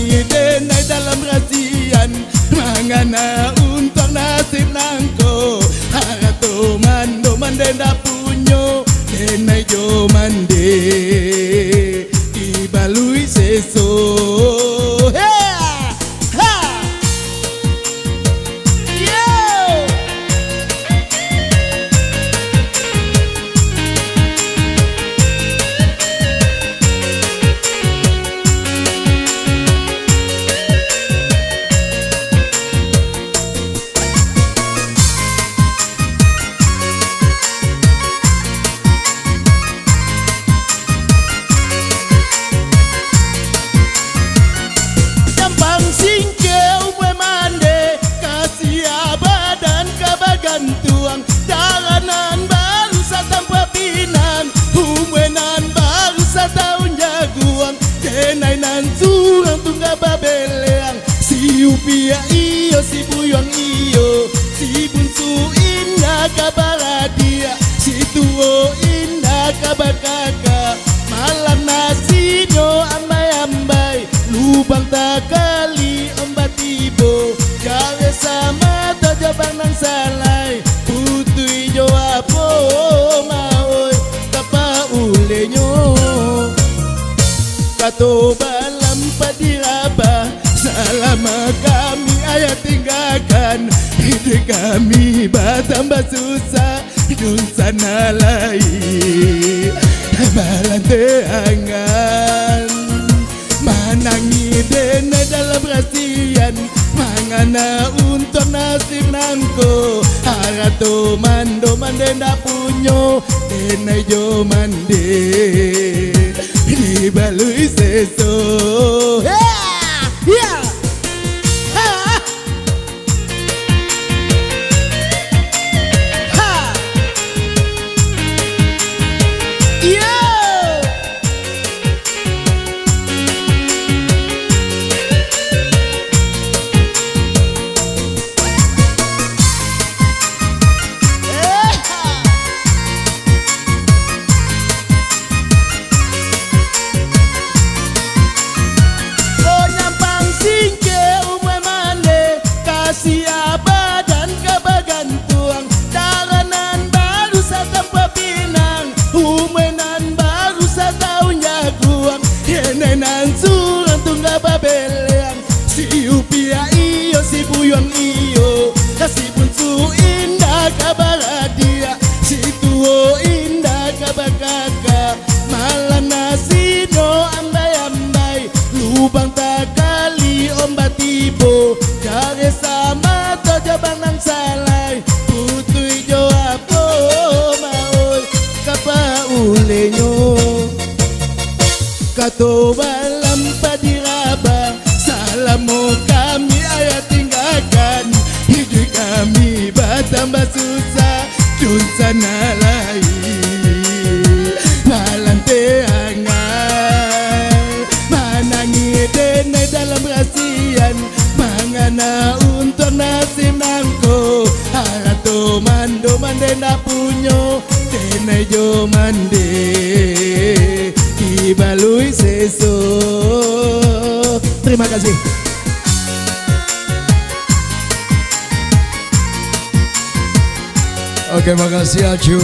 Manangi denai dalam rasian mangana untuk nasib nangko harato mando mandenda punyo denai jo mande ibalui seso. Tuang jalanan baru tanpa pinang humwenan baru tahun jaguang denai nan surang tungga babeleang si upia iyo si buyong iyo si bunsu indah kabar dia si tuo indah kabar kakak malam nasinyo ambai-ambai lubang tak kali ombat tibo gawe sama tajabang nang salai putui jo apo maoy kapa ulenyo kato balam padiraba selama kami ayat tinggalkan hidup kami bertambah susah hidup sana lain balante angan manangi denai dalam rasian mangana untuk nasib nangko harato mando mandenda punyo denai jo mande dibalui seso. Nan surang tungga babeleang si upia iyo si buyong iyo si bunsu indah kabar dia si tuo indah kabar kakak malam nasino ambai-ambai lubang tak kali ombat tibo jare sama tojabang nang salai putui jo apo maoy kapa ulenyo kato balam padiraba salamo kami ayat tinggalkan hidup kami bertambah susah dun sana lain balante angai manangi denai dalam rasian mangana untuk nasib nangko harato mando mandenda punyo denai jo mande dibalui seso. Terima kasih. Oke, makasih Aju.